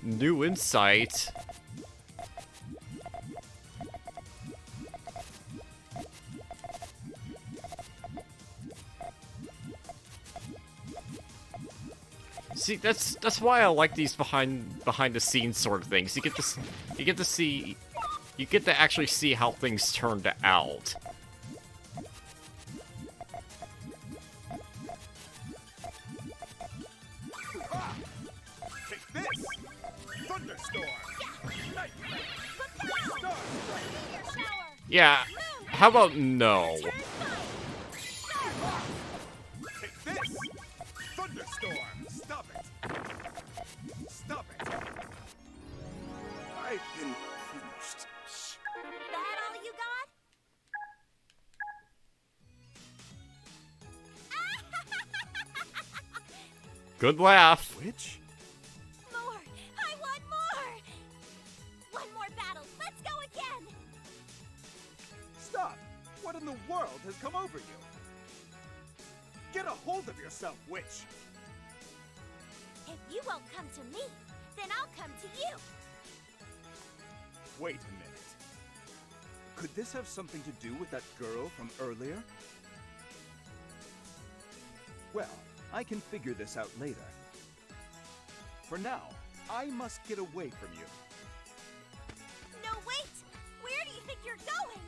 new insight. See, that's why I like these behind the scenes sort of things. You get to actually see how things turned out. Take this! Thunderstorm! Yeah, how about no? Take this! Thunderstorm! Stop it! Stop it! I've been finished. That all you got? Good laugh. Which? More! I want more! One more battle, let's go again! Stop! What in the world has come over you? Get a hold of yourself, witch! If you won't come to me, then I'll come to you! Wait a minute. Could this have something to do with that girl from earlier? Well, I can figure this out later. For now, I must get away from you. No, wait! Where do you think you're going?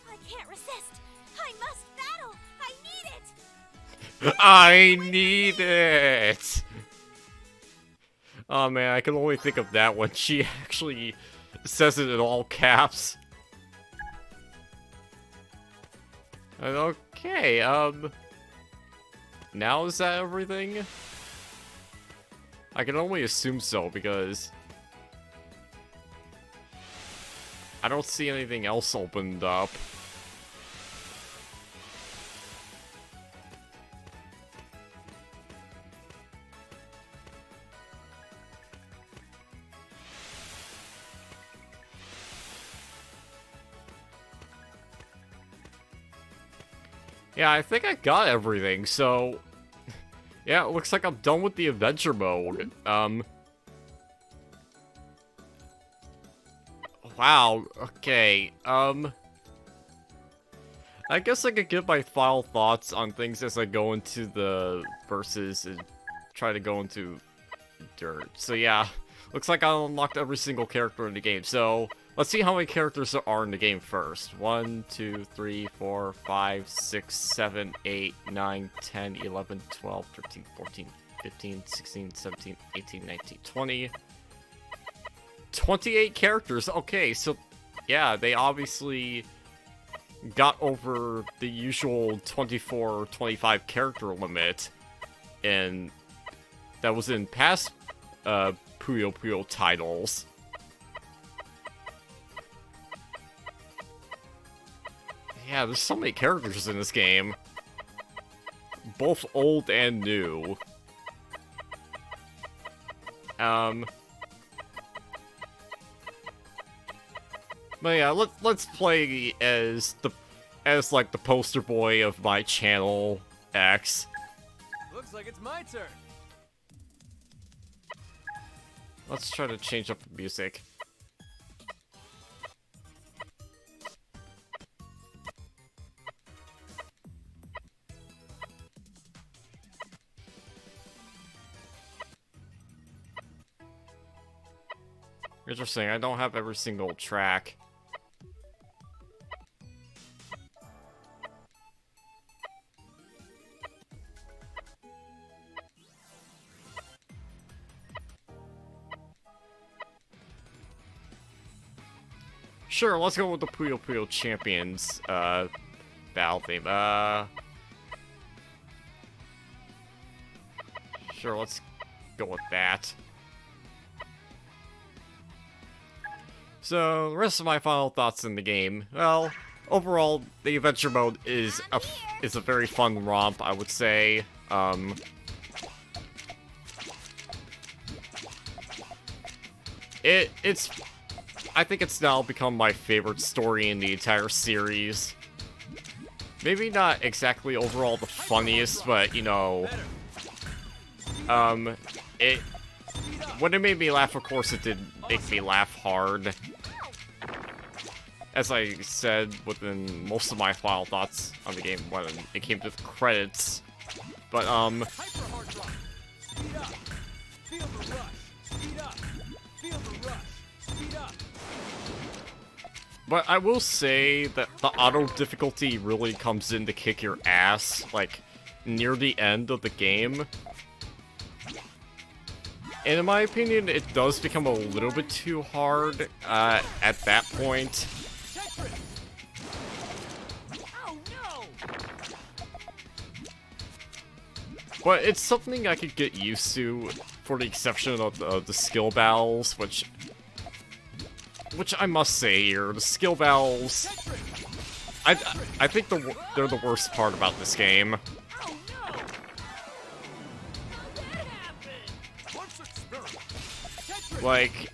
I can't resist! I must battle! I need it! I need it! Oh man, I can only think of that when she actually says it in all caps. Okay, now is that everything? I can only assume so, because I don't see anything else opened up. Yeah, I think I got everything, so yeah, it looks like I'm done with the adventure mode. Wow, okay, I guess I could give my final thoughts on things as I go into the verses and try to go into dirt. So yeah, looks like I unlocked every single character in the game, so let's see how many characters there are in the game first. 1, 2, 3, 4, 5, 6, 7, 8, 9, 10, 11, 12, 13, 14, 15, 16, 17, 18, 19, 20. 28 characters. Okay, so yeah, they obviously got over the usual 24, 25 character limit, and that was in past Puyo Puyo titles. Yeah, there's so many characters in this game. Both old and new. But yeah, let's play as like the poster boy of my channel, X. Looks like it's my turn. Let's try to change up the music. Interesting, I don't have every single track. Sure, let's go with the Puyo Puyo Champions battle theme. Sure, let's go with that. So, the rest of my final thoughts in the game. Well, overall, the adventure mode is a very fun romp, I would say. I think it's now become my favorite story in the entire series. Maybe not exactly overall the funniest, but you know, when it made me laugh, of course it did make me laugh hard. As I said within most of my final thoughts on the game when it came to the credits. But, but I will say that the auto difficulty really comes in to kick your ass, like, near the end of the game. And in my opinion, it does become a little bit too hard at that point. But it's something I could get used to, for the exception of the skill battles, which I must say here, the skill battles, I think they're the worst part about this game. Like,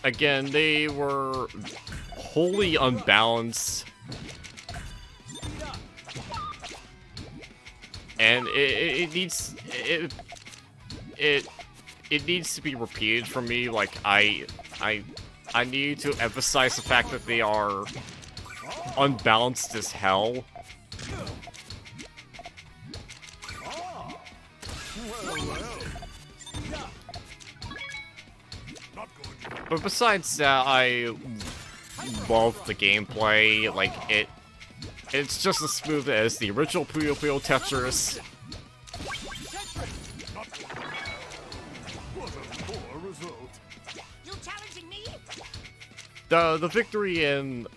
again, they were wholly unbalanced. And it needs to be repeated for me. Like I need to emphasize the fact that they are unbalanced as hell. But besides that, I love the gameplay. Like it's just as smooth as the original Puyo Tetris. The victory and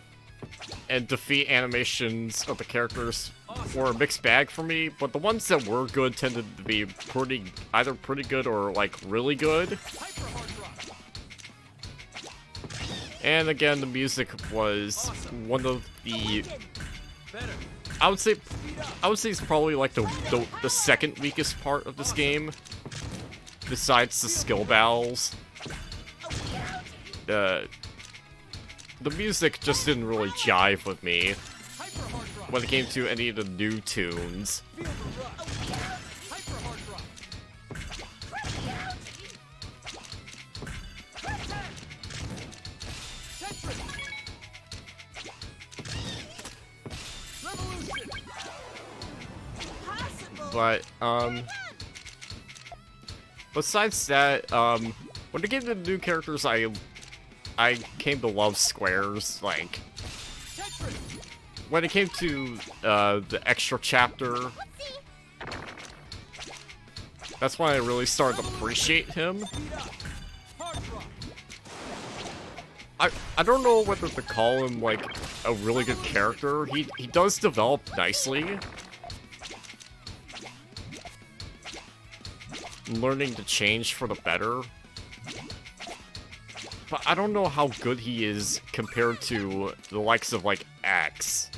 defeat animations of the characters were a mixed bag for me, but the ones that were good tended to be either pretty good or like really good. And again, the music was one of the I would say it's probably like the second weakest part of this game, besides the skill battles. The music just didn't really jive with me when it came to any of the new tunes. But, besides that, when it came to the new characters, I came to love squares. Like, when it came to, the extra chapter, that's when I really started to appreciate him. I don't know whether to call him, like, a really good character. He does develop nicely. Learning to change for the better. But I don't know how good he is compared to the likes of, like, X.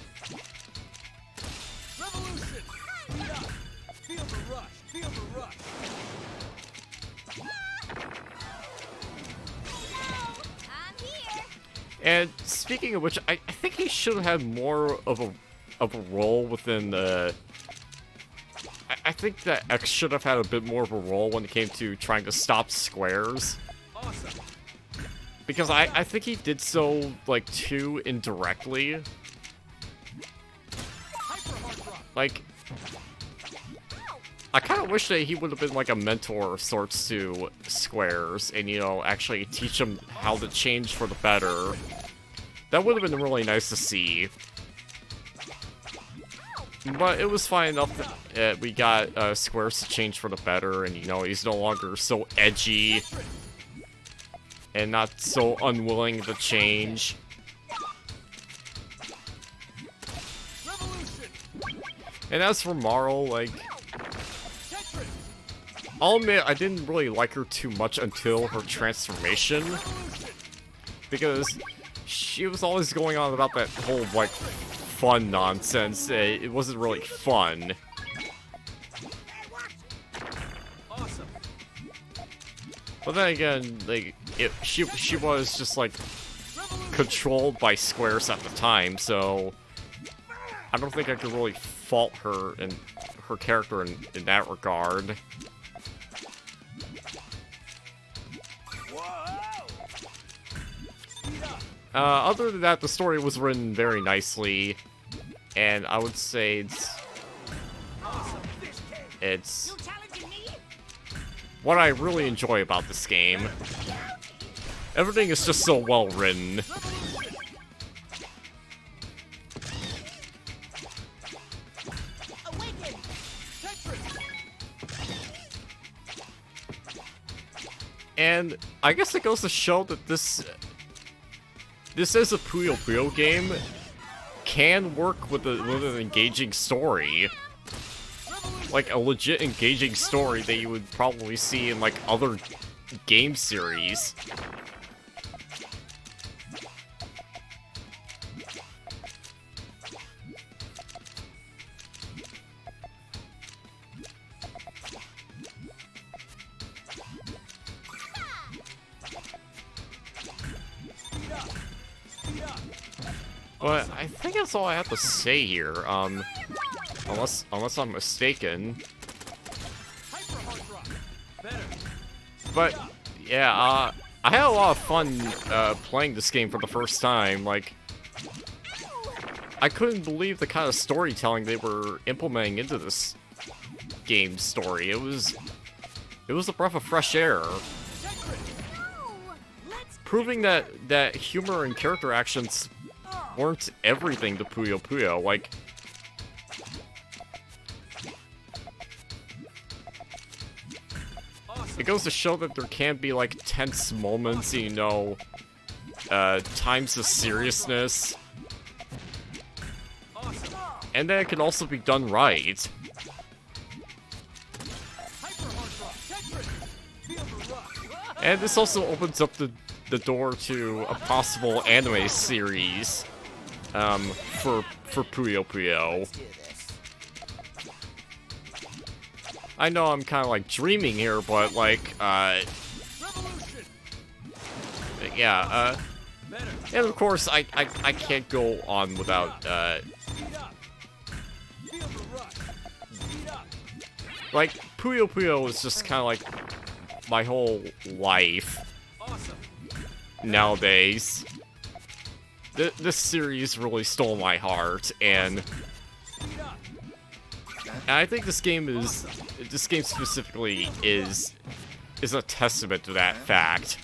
And speaking of which, I think he should have had more of a role within the... I think that X should have had a bit more of a role when it came to trying to stop squares. Because I think he did so, like, too indirectly. Like, I kind of wish that he would have been, like, a mentor of sorts to squares and, you know, actually teach them how to change for the better. That would have been really nice to see. But it was fine enough that we got Squares to change for the better, and, you know, he's no longer so edgy and not so unwilling to change. And as for Marl, like, I'll admit I didn't really like her too much until her transformation, because she was always going on about that whole, like, fun nonsense. It wasn't really fun. Awesome. But then again, like, she was just, like, controlled by Squares at the time, so I don't think I could really fault her and her character in that regard. Other than that, the story was written very nicely, and I would say it's what I really enjoy about this game. Everything is just so well written. And I guess it goes to show that this is a Puyo Puyo game, can work with an engaging story. Like a legit engaging story that you would probably see in like other game series. But I think that's all I have to say here. Unless I'm mistaken. But yeah, I had a lot of fun playing this game for the first time. Like, I couldn't believe the kind of storytelling they were implementing into this game's story. It was a breath of fresh air. Proving that humor and character actions weren't everything to Puyo Puyo. Like, it goes to show that there can be like tense moments, you know, times of seriousness, and that it can also be done right. And this also opens up the door to a possible anime series for Puyo Puyo. I know I'm kind of like dreaming here, but like, yeah, and of course I can't go on without, like, Puyo Puyo is just kind of like my whole life nowadays. This series really stole my heart, and I think this game specifically is a testament to that fact.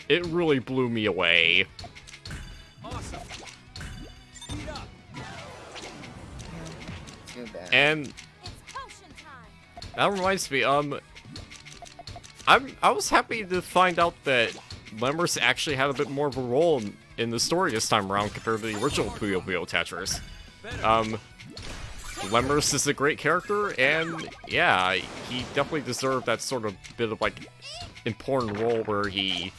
It really blew me away. And that reminds me, I was happy to find out that Lemurs actually had a bit more of a role in the story this time around compared to the original Puyo Puyo Tetris. Lemurs is a great character, and yeah, he definitely deserved that sort of bit of like important role where he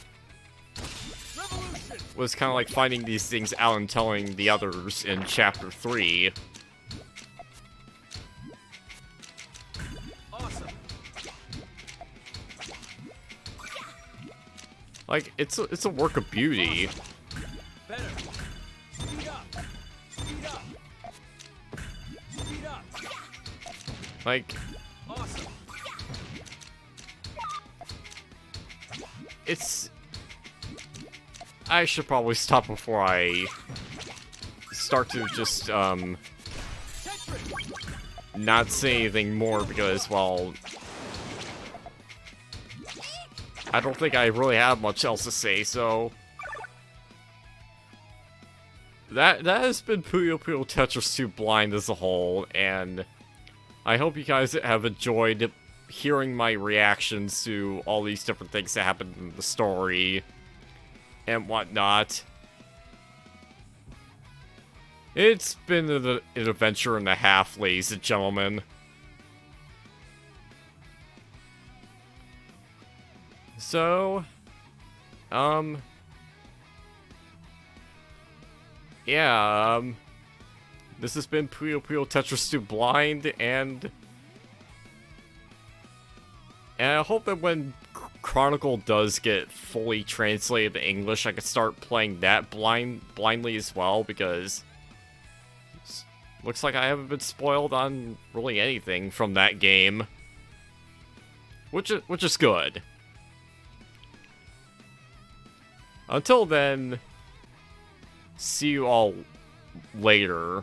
was kind of like finding these things out and telling the others in Chapter 3. Like, it's a work of beauty. Like, it's... I should probably stop before I start to just, not say anything more because, well, I don't think I really have much else to say, so... That has been Puyo Puyo Tetris 2 Blind as a whole, and I hope you guys have enjoyed hearing my reactions to all these different things that happened in the story and whatnot. It's been an adventure and a half, ladies and gentlemen. So, yeah, this has been Puyo Puyo Tetris 2 Blind, and I hope that when Chronicle does get fully translated to English, I can start playing that blindly as well, because looks like I haven't been spoiled on really anything from that game, which is good. Until then, see you all later.